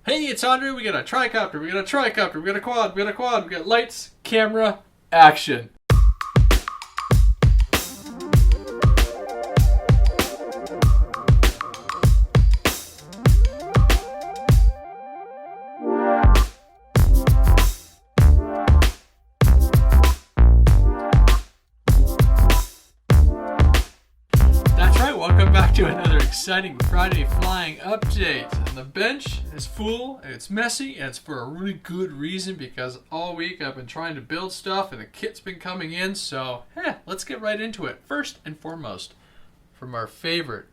Hey, it's Andre. We got a tricopter, we got a tricopter, we got a quad, we got a quad, we got lights, camera, action. That's right, welcome back to another exciting Friday flying update. And the bench is full, and it's messy, and it's for a really good reason because all week I've been trying to build stuff and the kit's been coming in, so let's get right into it. First and foremost, from our favorite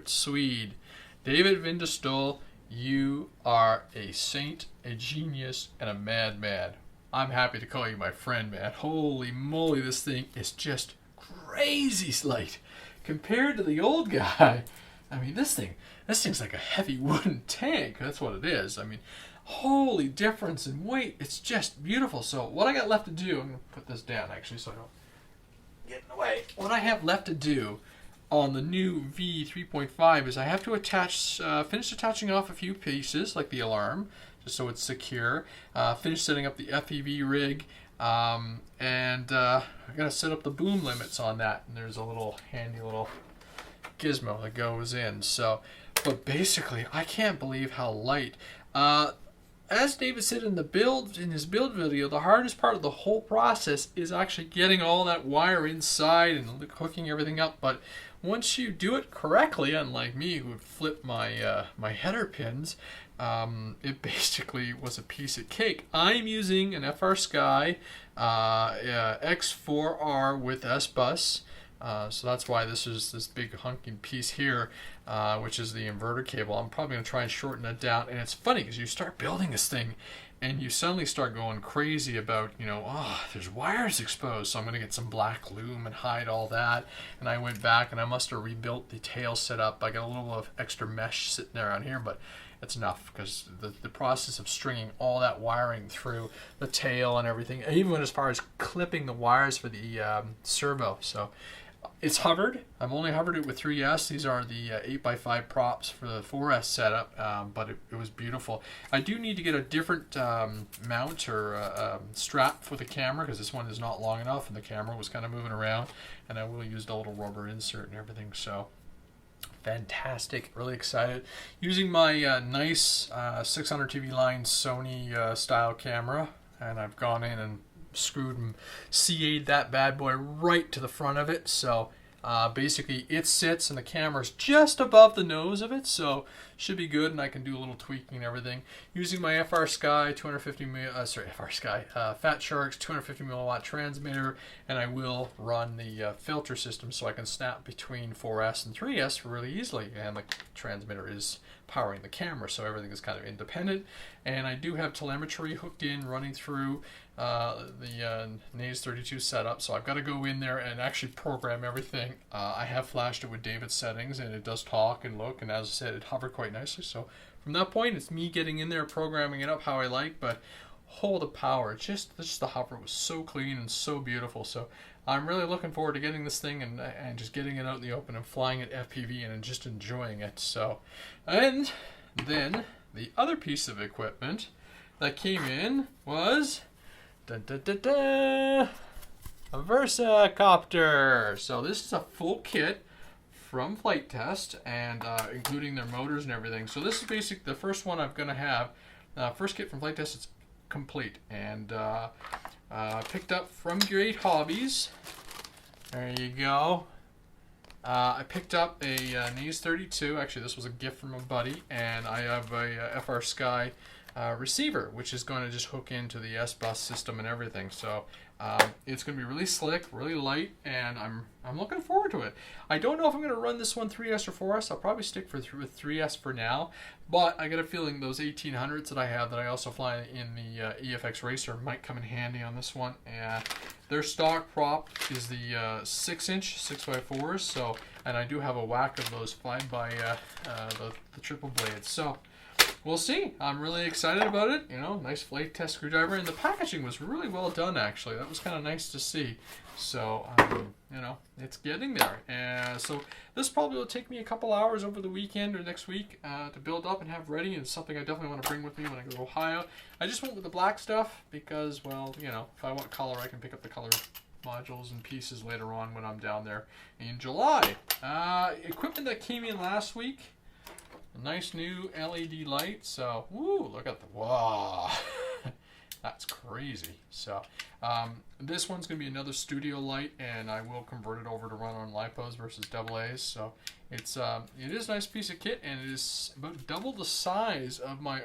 Swede, David Vindestol, you are a saint, a genius, and a madman. I'm happy to call you my friend, man. Holy moly, this thing is just crazy light. Compared to the old guy, I mean, this thing's like a heavy wooden tank. That's what it is. I mean, holy difference in weight. It's just beautiful. So what I got left to do, I'm going to put this down actually so I don't get in the way. What I have left to do on the new V3.5 is I have to finish attaching off a few pieces like the alarm, just so it's secure, finish setting up the FPV rig, and I gotta set up the boom limits on that, and there's a little handy little gizmo that goes in. So, but basically, I can't believe how light. As David said in his build video, the hardest part of the whole process is actually getting all that wire inside and hooking everything up. But once you do it correctly, unlike me who would flip my my header pins, it basically was a piece of cake. I'm using an FrSky X4R with S-Bus, so that's why this is this big hunking piece here, which is the inverter cable. I'm probably going to try and shorten it down, and it's funny because you start building this thing and you suddenly start going crazy about, there's wires exposed, so I'm going to get some black loom and hide all that. And I went back and I must have rebuilt the tail setup. I got a little of extra mesh sitting there on here, but it's enough because the process of stringing all that wiring through the tail and everything, even went as far as clipping the wires for the servo. So it's hovered. I've only hovered it with 3S. These are the 8x5 props for the 4S setup, but it was beautiful. I do need to get a different mount or strap for the camera because this one is not long enough and the camera was kind of moving around, and I will use the little rubber insert and everything. So fantastic, really excited. Using my nice 600 TV line Sony style camera, and I've gone in and screwed and CA'd that bad boy right to the front of it. So basically it sits and the camera's just above the nose of it, so should be good, and I can do a little tweaking and everything. Using my FrSky Fat Shark's 250 milliwatt transmitter, and I will run the filter system so I can snap between 4S and 3S really easily, and the transmitter is powering the camera, so everything is kind of independent. And I do have telemetry hooked in running through the Naze 32 setup, so I've got to go in there and actually program everything. I have flashed it with David's settings, and it does talk and look, and as I said, it hovered quite nicely. So from that point, it's me getting in there, programming it up how I like. But the power, just the hover was so clean and so beautiful. So I'm really looking forward to getting this thing and just getting it out in the open and flying it FPV and just enjoying it. So, and then the other piece of equipment that came in was a VersaCopter. So this is a full kit from FliteFest, and including their motors and everything. So this is basically the first one I'm going to have. First kit from FliteFest. It's complete, and picked up from GreatHobbies. There you go. I picked up a Naze 32. Actually, this was a gift from a buddy, and I have a FrSky receiver, which is going to just hook into the S-Bus system and everything. So it's going to be really slick, really light, and I'm looking forward to it. I don't know if I'm going to run this one 3S or 4S. I'll probably stick with 3S for now, but I got a feeling those 1800s that I have that I also fly in the EFX Racer might come in handy on this one. And their stock prop is the 6-inch 6x4s, so, and I do have a whack of those 5x the triple blades. So we'll see. I'm really excited about it. You know, nice FliteTest screwdriver, and the packaging was really well done. Actually, that was kind of nice to see. So, you know, it's getting there. And so this probably will take me a couple hours over the weekend or next week to build up and have ready. And it's something I definitely want to bring with me when I go to Ohio. I just went with the black stuff because, well, you know, if I want color, I can pick up the color modules and pieces later on when I'm down there in July. Equipment that came in last week. A nice new LED light. So, woo, look at the, wow. That's crazy. So this one's going to be another studio light, and I will convert it over to run on LiPos versus AA's. So it is a nice piece of kit, and it is about double the size of my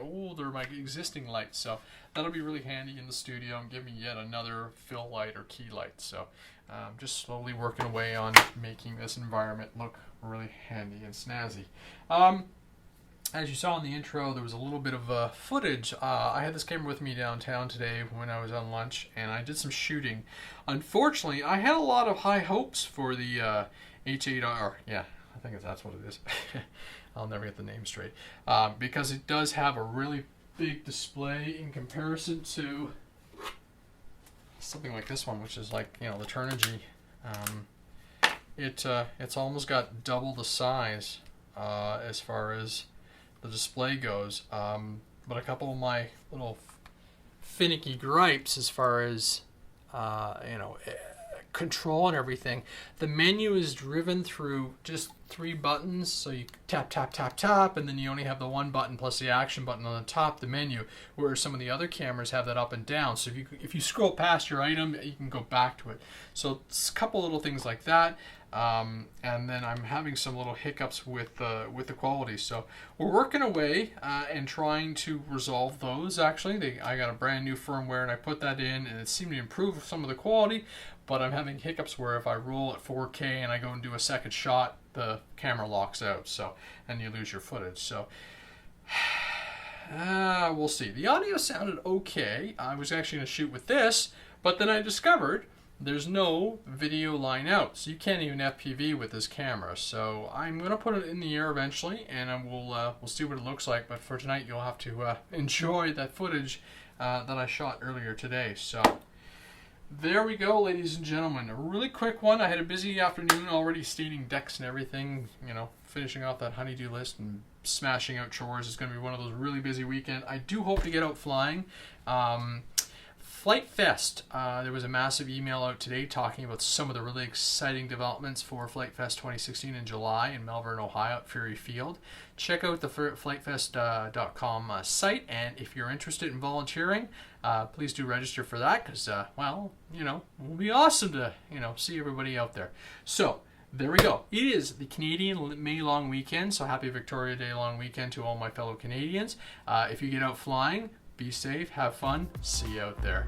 existing light. So that'll be really handy in the studio and give me yet another fill light or key light. So just slowly working away on making this environment look really handy and snazzy. As you saw in the intro, there was a little bit of footage. I had this camera with me downtown today when I was on lunch, and I did some shooting. Unfortunately, I had a lot of high hopes for the H8R. Yeah, I think that's what it is. I'll never get the name straight. Because it does have a really big display in comparison to something like this one, which is like, you know, the Turnigy. It's almost got double the size as far as the display goes, but a couple of my little finicky gripes as far as you know, control and everything. The menu is driven through just 3 buttons, so you tap tap tap tap, and then you only have the 1 button plus the action button on the top of the menu, whereas some of the other cameras have that up and down. So if you scroll past your item, you can go back to it. So it's a couple little things like that. And then I'm having some little hiccups with the quality. So we're working away and trying to resolve those. Actually, I got a brand new firmware and I put that in, and it seemed to improve some of the quality. But I'm having hiccups where if I roll at 4K and I go and do a second shot, the camera locks out. So and you lose your footage. So we'll see. The audio sounded okay. I was actually going to shoot with this, but then I discovered there's no video line out, so you can't even FPV with this camera. So I'm going to put it in the air eventually, and we'll see what it looks like. But for tonight, you'll have to enjoy that footage that I shot earlier today. So there we go, ladies and gentlemen. A really quick one. I had a busy afternoon already, staining decks and everything. You know, finishing off that honeydew list and smashing out chores. It's going to be one of those really busy weekends. I do hope to get out flying. FliteFest, there was a massive email out today talking about some of the really exciting developments for FliteFest 2016 in July in Melbourne, Ohio at Fury Field. Check out the FliteFest.com site, and if you're interested in volunteering, please do register for that because, well, you know, it will be awesome to, you know, see everybody out there. So there we go. It is the Canadian May long weekend, so happy Victoria Day long weekend to all my fellow Canadians. If you get out flying, be safe, have fun, see you out there.